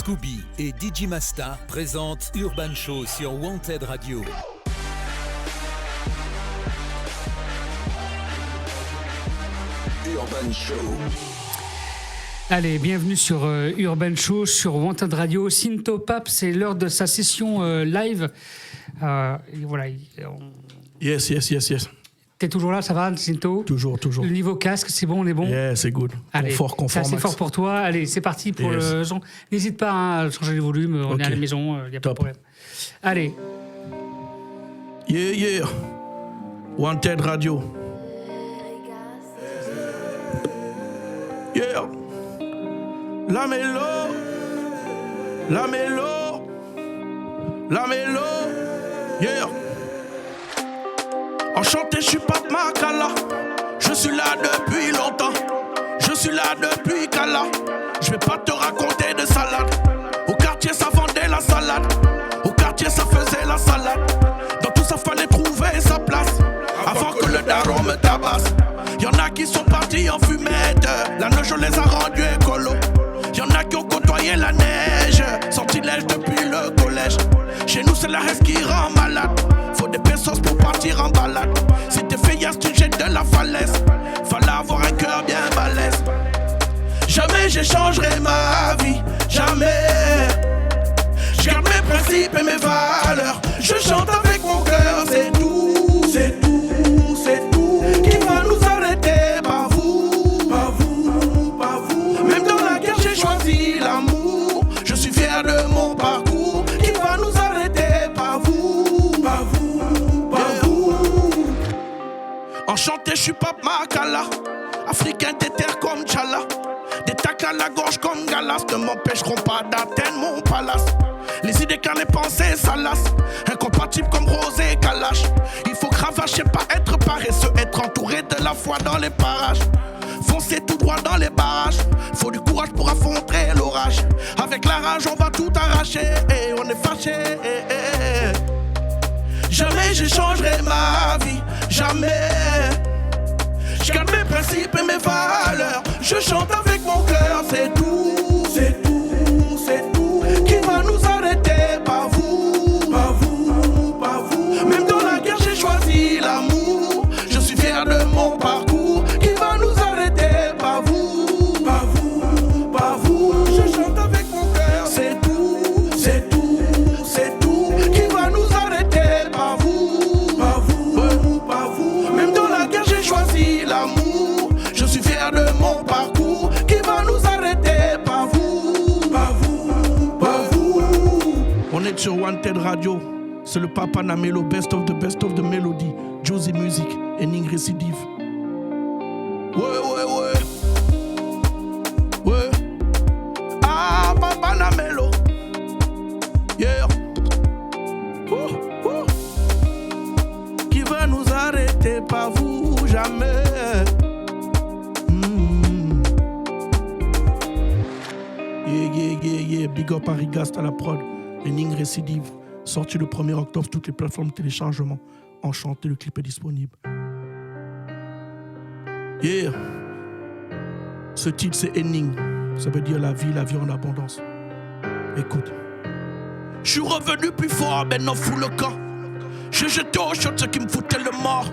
Scooby et DJ Masta présentent Urban Show sur Wanted Radio. Urban Show. Allez, bienvenue sur Urban Show, sur Wanted Radio. Cinto Pape, c'est l'heure de sa session live. Voilà. Yes. T'es toujours là, ça va, Cinto? Toujours. Le niveau casque, c'est bon, on est bon? Yeah, c'est good. Allez, Confort, c'est assez max. fort pour toi. Allez, c'est parti pour le son. N'hésite pas à changer le volume, on est à la maison, il n'y a pas de problème. Allez. Yeah. Wanted Radio. Yeah. La mélo. Yeah. Enchanté, je suis Pape Makala. Je suis là depuis longtemps. Je suis là depuis Kala. Je vais pas te raconter de salade. Au quartier, ça vendait la salade. Au quartier, ça faisait la salade. Dans tout ça, fallait trouver sa place. Avant que le daron me tabasse. Y'en a qui sont partis en fumette. La neige, on les a rendus écolos. Y'en a qui ont côtoyé la neige. Sortilège depuis le collège. Chez nous, c'est la reste qui rend malade. Faut des pesos pour partir en balade. Si t'es feillasse, tu jettes de la falaise. Fallait avoir un cœur bien balèze. Jamais j'échangerai ma vie, jamais. Je garde mes principes et mes valeurs. Je chante avec mon cœur, c'est tout. Qui va nous arrêter? Pas vous. Même dans la guerre, j'ai choisi l'amour. Je suis fier de mon parcours. Qui va nous arrêter? Pas vous. Enchanté, je suis Pape Makala. Africain des terres comme Tchala. Des tacs à la gorge comme Galas ne m'empêcheront pas d'atteindre mon palace. Les idées car les pensées salaces. Incompatibles comme Rosé et Kalash. Il faut cravacher, pas être paresseux. Être entouré de la foi dans les parages. Foncer tout droit dans les barrages. Faut du courage pour affronter l'orage. Avec la rage on va tout arracher. Et on est fâché. Jamais j'échangerai ma vie. Jamais. Je garde mes principes et mes valeurs. Je chante avec mon cœur, c'est tout. Qui va nous arrêter? Pas vous. Même dans la guerre, j'ai choisi l'amour. Je suis fier de mon parcours. Qui va nous arrêter? Pas vous. Je chante avec mon cœur, c'est tout. Qui va nous arrêter? Pas vous. Même dans la guerre, j'ai choisi l'amour. Je suis fier de mon parcours. Qui va nous arrêter? Pas vous. On est sur Wanted Radio. C'est le Papa Namelo, best of the melody. Josie Music et Ning Récidive. Ouais. Ah, Papa Namelo. Yeah. Qui va nous arrêter? Pas vous, jamais. Yeah. Big up Harry Gast à la prod. Et Ning Récidive. Sorti le 1er octobre, toutes les plateformes de téléchargement. Enchanté, le clip est disponible. Yeah. Ce titre, c'est Henning. Ça veut dire la vie en abondance. Écoute. Je suis revenu plus fort, maintenant fous le camp. J'ai jeté au shot ce qui me foutait le mort.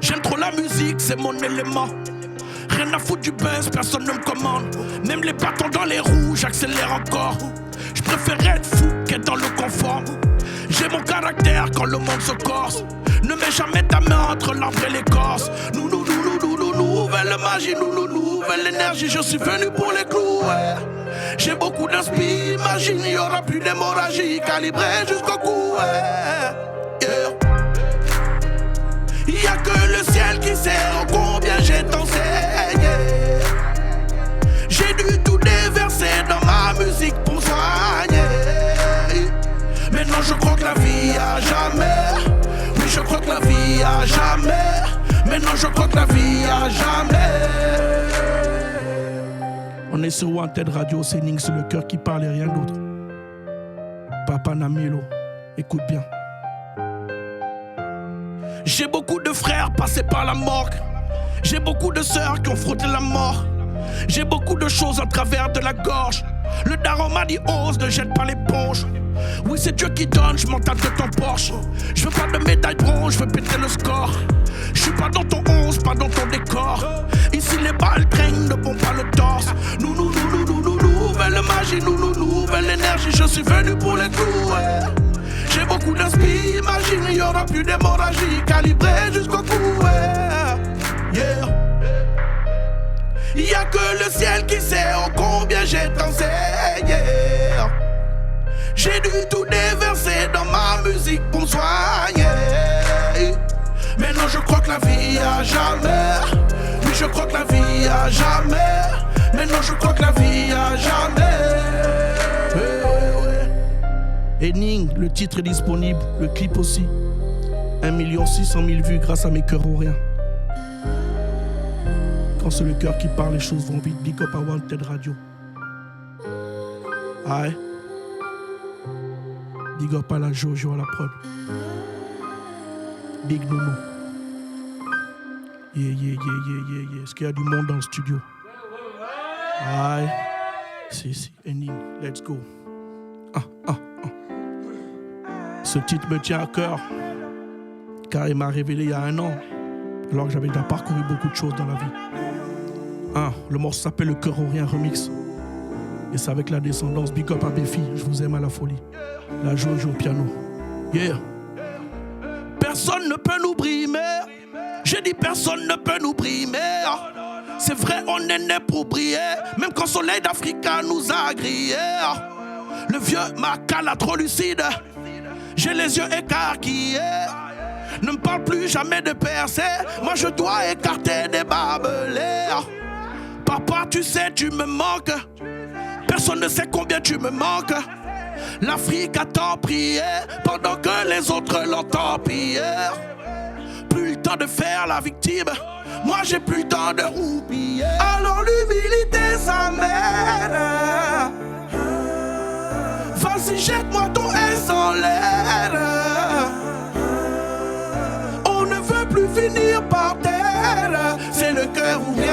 J'aime trop la musique, c'est mon élément. Rien à foutre du buzz, personne ne me commande. Même les bâtons dans les roues, j'accélère encore. Je préfère être fou qu'être dans le confort. J'ai mon caractère quand le monde se corse. Ne mets jamais ta main entre l'arbre et l'écorce. Nouvelle magie, nouvelle énergie. Je suis venu pour les clous, ouais. J'ai beaucoup d'inspi, imagine, il y aura plus d'hémorragie. Calibré jusqu'au cou, ouais. Yeah. Y'a que le ciel qui sait combien j'ai t'enseigné. J'ai dû tout déverser dans ma musique pour me soigner. Maintenant je crois que la vie a jamais. Oui, je crois que la vie a jamais. Maintenant je crois que la vie a jamais. On est sur Wanted Radio, c'est Ning, c'est le cœur qui parle et rien d'autre. Papa Namelo, écoute bien. J'ai beaucoup de frères passés par la morgue. J'ai beaucoup de sœurs qui ont frotté la mort. J'ai beaucoup de choses en travers de la gorge. Le daron m'a dit ose, ne jette pas l'éponge. Oui, c'est Dieu qui donne, je m'en tape de ton Porsche. Je veux pas de médaille bronze, je veux péter le score. Je suis pas dans ton 11, pas dans ton décor. Ici les balles traînent, ne pompent pas le torse. Nouvelle magie, nouvelle énergie. Je suis venu pour les coups, ouais. J'ai beaucoup d'inspi, imagine, il y aura plus d'hémorragie. Calibré jusqu'au cou, ouais. Yeah. Y'a que le ciel qui sait oh combien j'ai dansé, yeah. J'ai dû tout déverser dans ma musique pour me soigner. Maintenant je crois que la vie a jamais. Oui, je crois que la vie a jamais. Maintenant je crois que la vie a jamais. Henning, le titre est disponible, le clip aussi. 1 600 000 vues grâce à mes cœurs au rien. Quand c'est le cœur qui parle, les choses vont vite. Big up à Wanted Radio. Aïe. Big up à la Jojo à la prod. Big Nono. Yeah. Est-ce qu'il y a du monde dans le studio? Aïe. Si. Henning, let's go. Ce titre me tient à cœur. Car il m'a révélé il y a 1 an. Alors que j'avais déjà parcouru beaucoup de choses dans la vie. Le morceau s'appelle Le Cœur au Rien Remix. Et c'est avec la descendance. Big up à Béfi, je vous aime à la folie. La Jojo au piano. Yeah. Personne ne peut nous brimer. J'ai dit personne ne peut nous brimer. C'est vrai, on est né pour briller. Même quand Soleil d'Africa nous a grillés. Le vieux Makala trop lucide. J'ai les yeux écarquillés. Ne me parle plus jamais de percer. Moi je dois écarter des barbelés. Papa, tu sais, tu me manques. Personne ne sait combien tu me manques. L'Afrique a tant prié pendant que les autres l'entendent piller. Plus le temps de faire la victime. Moi j'ai plus le temps de roupiller. Alors l'humilité ça m'aide. Vas-y jette-moi ton S en l'air. On ne veut plus finir par terre. C'est le cœur ou rien.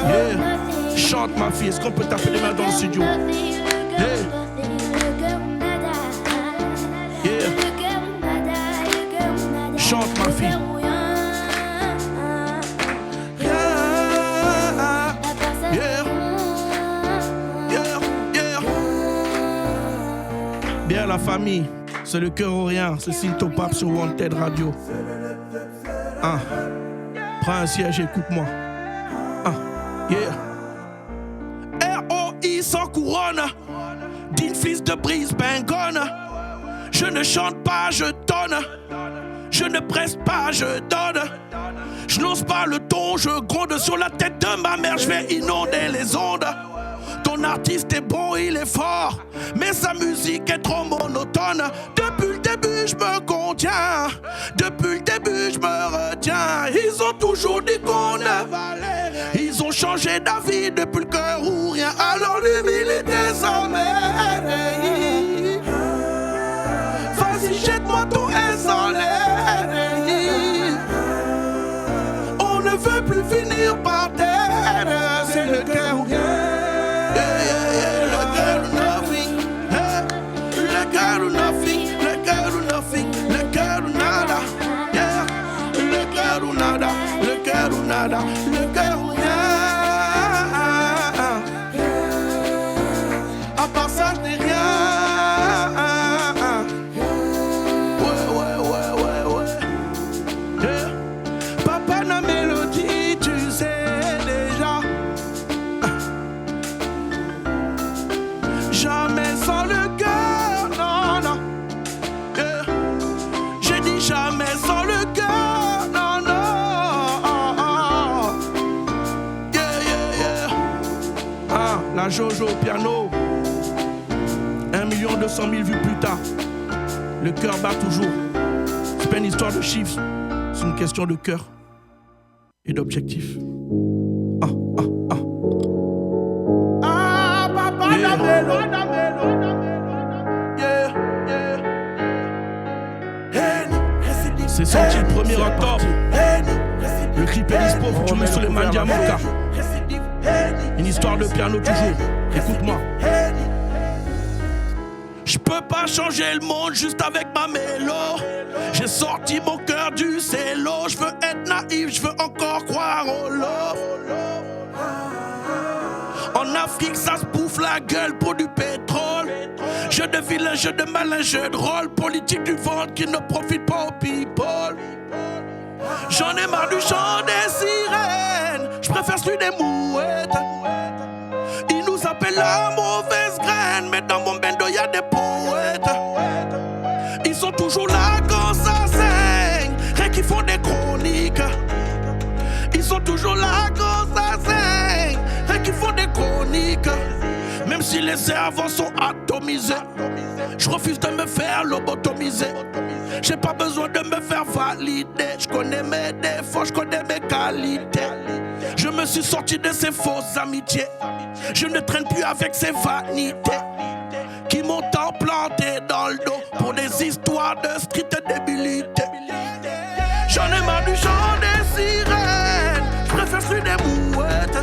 Yeah. Chante ma fille, est-ce qu'on peut taper les mains dans le studio? Yeah. Yeah. Chante ma fille. Bien la famille, c'est le cœur au rien, c'est Sinto Pap sur Wanted Radio. Prends un siège et écoute-moi. Yeah. ROI sans couronne, digne fils de Brisbane. Je ne chante pas, je donne. Je ne presse pas, je donne. Je n'ose pas le ton, je gronde sur la tête de ma mère, je vais inonder les ondes. Ton artiste est bon, il est fort, mais sa musique est trop monotone. Depuis le début, je me contiens. Depuis le début, je me retiens. Ils ont toujours dit qu'on avalait. Ils ont changé d'avis depuis le cœur ou rien. Alors l'humilité s'emmène. Vas-y, jette-moi ton S en l'air. On ne veut plus finir par terre. C'est le cœur ou rien. Le cœur ou rien. À part ça, je n'ai rien. Ouais. Yeah. Papa na mélodie, tu sais déjà. Jamais sans le cœur, non. Yeah. J'ai dit jamais sans le cœur. La Jojo au piano. 1 200 000 vues plus tard. Le cœur bat toujours. C'est pas une histoire de chiffres. C'est une question de cœur et d'objectif. Papa yeah. C'est sorti le 1er octobre. Le clip est dispo, tu mets sur les Mandiamoka. Une histoire de piano toujours. Écoute-moi. Je peux pas changer le monde juste avec ma mélo. J'ai sorti mon cœur du cello. Je veux être naïf, je veux encore croire au love. En Afrique, ça se bouffe la gueule pour du pétrole. Jeu de vilain, jeu de malin, jeu de rôle. Politique du ventre qui ne profite pas aux people. J'en ai marre du chant des sirènes. Je préfère celui des mouettes. Ils nous appellent la mauvaise graine, mais dans mon bendo y'a des poètes. Ils sont toujours là quand ça saigne, rien qu'ils font des chroniques. Ils sont toujours là quand ça saigne, rien qu'ils font des chroniques. Même si les cerveaux sont atomisés, je refuse de me faire lobotomiser. J'ai pas besoin de me faire valider. Je connais mes défauts, je connais mes qualités. Je me suis sorti de ces fausses amitiés. Je ne traîne plus avec ces vanités qui m'ont tant planté dans le dos pour des histoires de street débilité. J'en ai marre du chant des sirènes, je préfère celui des mouettes.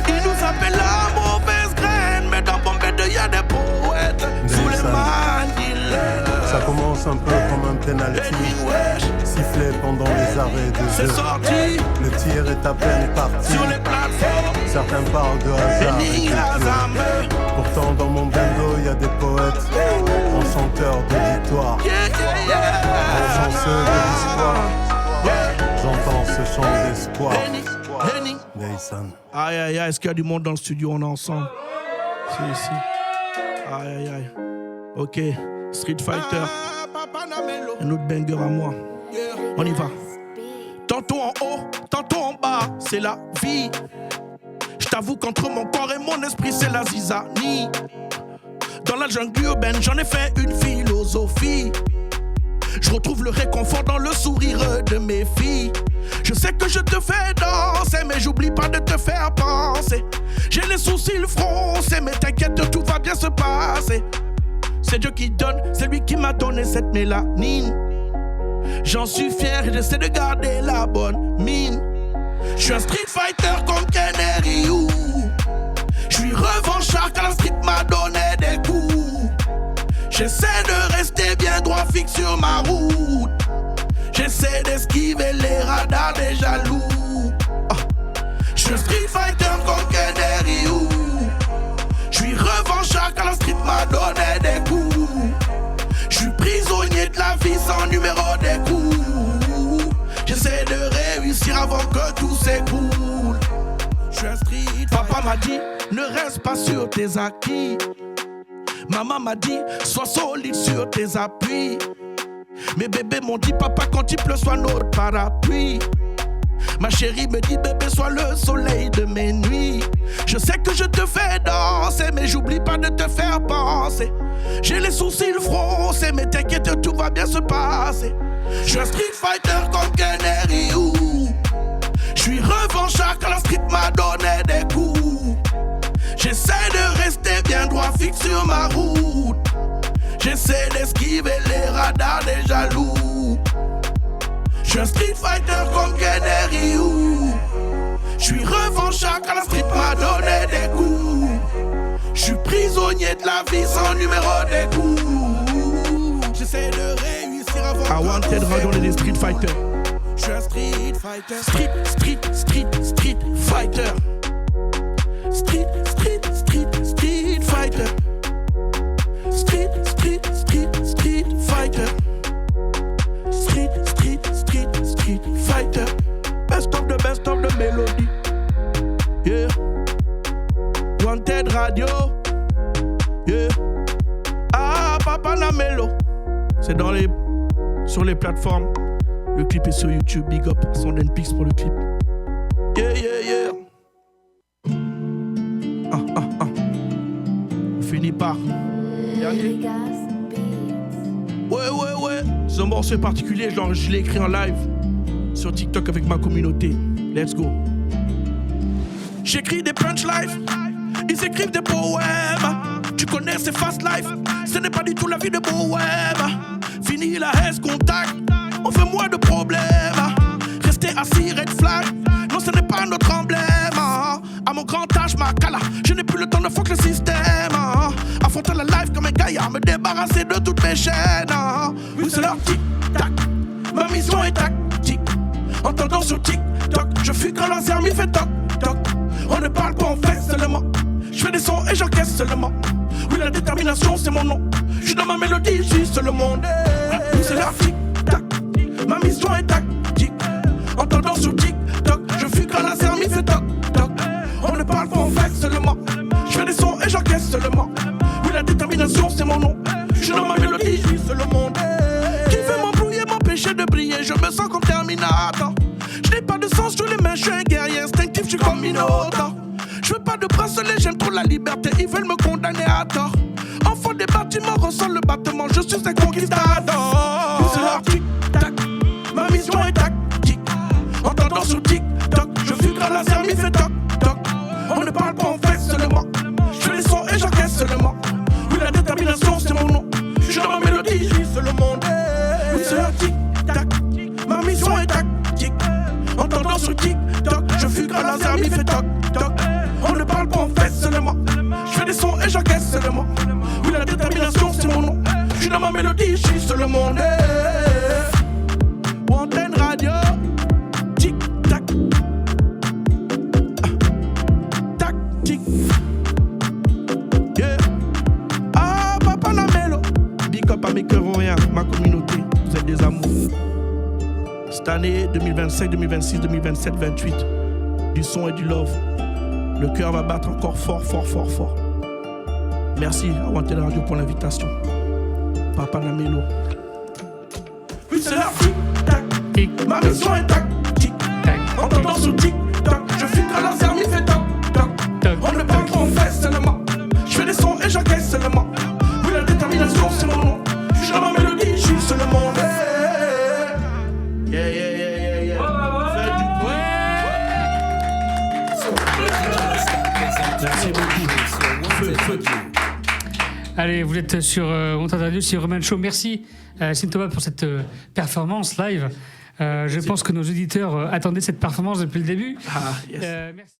Ils nous appellent la mauvaise graine, mais dans Bombay y'a des poètes. Sous les mandilés. Ça commence un peu comme un penalty, sifflé pendant les arrêts de c'est jeu. Sorti. Le tir est à peine parti. Sur les plateformes, Certains parlent de hasard et de Dieu. Pourtant dans mon bando y a des poètes, enchanteurs de victoire, chanceux de l'histoire. J'entends ce chant d'espoir. Neysan. Aïe aïe aïe, est-ce qu'il y a du monde dans le studio? On est ensemble. Si. Aïe aïe aïe. Ok, Street Fighter. Un autre banger à moi. On y va. Tantôt en haut, tantôt en bas, c'est la vie. Je t'avoue qu'entre mon corps et mon esprit, c'est la zizanie. Dans la jungle urbaine, j'en ai fait une philosophie. Je retrouve le réconfort dans le sourire de mes filles. Je sais que je te fais danser, mais j'oublie pas de te faire penser. J'ai les sourcils froncés, mais t'inquiète, tout va bien se passer. C'est Dieu qui donne, c'est lui qui m'a donné cette mélanine. J'en suis fier et j'essaie de garder la bonne mine. Je suis un street fighter comme Kenny Ryu. Je suis revanchard car la street m'a donné des coups. J'essaie de rester bien droit fixe sur ma route. J'essaie d'esquiver les radars des jaloux. Je suis un street fighter comme Kenny Ryu. Je suis revanchard car la street m'a donné des coups. Je suis prisonnier de la vie sans numéro des coups. J'essaie de réussir avant que tout s'écoule. Je suis un street. Papa m'a dit, ne reste pas sur tes acquis. Maman m'a dit, sois solide sur tes appuis. Mes bébés m'ont dit, papa, quand il pleut, sois notre parapluie. Ma chérie me dit, bébé, sois le soleil de mes nuits. Je sais que je te fais danser, mais j'oublie pas de te faire penser. J'ai les sourcils froncés, mais t'inquiète, tout va bien se passer. Je suis un street fighter comme Kenny Ryu. Je suis revanchard car la street m'a donné des coups. J'essaie de rester bien droit fixe sur ma route. J'essaie d'esquiver les radars des jaloux. Je suis un street fighter comme Kenny Ryu. Je suis revanchard car la street m'a donné des coups. Je suis prisonnier de la vie sans numéro des coups. J'essaie de réussir avant que Wanted Radio des Street Fighter. Je suis un street fighter. Street fighter. Street fighter. Street fighter. Street fighter. Best of the melody. Yeah. Wanted Radio. Yeah. Ah, Papa Namelo. C'est sur les plateformes. Le clip est sur YouTube. Big up son NPX pour le clip. Yeah. On finit par. Dernier. Ouais. Ce morceau est particulier, je l'ai écrit en live sur TikTok avec ma communauté. Let's go. J'écris des punchlines, ils écrivent des poèmes. Tu connais ces fast life, ce n'est pas du tout la vie de bohème. Fini la haine contact, on fait moins de problèmes. Rester assis, red flag, non ce n'est pas notre emblème. À mon grand âge, ma cala, je n'ai plus le temps de fuck le système. Affronter la life comme un gaillard, me débarrasser de toutes mes chaînes. Oui, c'est leur tic-tac, ma mission est tactique. Entendant sur TikTok, je fuis quand la zermie fait toc-toc. On ne parle pas, on fait seulement. Je fais des sons et j'encaisse seulement. Oui, la détermination, c'est mon nom. Je suis dans ma mélodie, je suis seul le monde. Oui, c'est leur tic-tac, ma mission est tactique. Entendant sur TikTok, je fuis quand la zermie fait toc-toc. On ne parle pas, on fait seulement. Je fais des sons et j'encaisse seulement. Oui, la détermination, c'est mon nom. Je suis dans ma mélodie, je suis seul le monde. Qui veut m'embrouiller, m'empêcher de briller? Je me sens comme Terminator. Je n'ai pas de sens sous les mains, je suis un guerrier instinctif, je suis comme Minotaur. Je veux pas de bracelet, j'aime trop la liberté, ils veulent me condamner à tort. Enfant des bâtiments, ressent le battement, je suis un conquistador. C'est leur tic-tac, ma mission est tactique. Entendant sur TikTok, je fuis quand la zermie fait toc-toc. On ne parle pas, on fait seulement. Je fais les sons et j'encaisse seulement. Oui, la détermination, c'est mon nom. Je suis dans ma mélodie, je suis seul le monde. Oui, c'est leur tic-tac, ma mission est tactique. Entendant sur TikTok, je fuis quand la zermie fait toc-toc. On ne parle pas, on fait seulement. Je fais des sons et j'encaisse seulement. Oui, la détermination, c'est mon nom. Je suis dans ma mélodie, je suis seul le monde. Wanted Radio, tic-tac. Tactique. Yeah. Ah, papa la mélo. Big up à mes cœurs rien, ma communauté. Vous êtes des amours. Cette année 2025, 2026, 2027, 2028, du son et du love. Le cœur va battre encore fort, fort, fort, fort. Merci à Wanted Radio pour l'invitation. Papa Namelo. Oui, c'est leur tic-tac. Ma mission est tactique. Entendant sur TikTok, je fuis quand la zermie fait toc-toc. On ne parle pas, on fait seulement. Je fais des sons et j'encaisse seulement. Oui, la détermination, c'est mon nom. Je suis dans ma mélodie, je suis seul le monde. Yeah, yeah, yeah, yeah, yeah. Faites du bruit. Merci beaucoup. Allez, vous êtes sur Wanted Radio, c'est Urban Show. Merci Synthopap pour cette performance live. Je pense que nos auditeurs attendaient cette performance depuis le début. Ah, yes. Merci.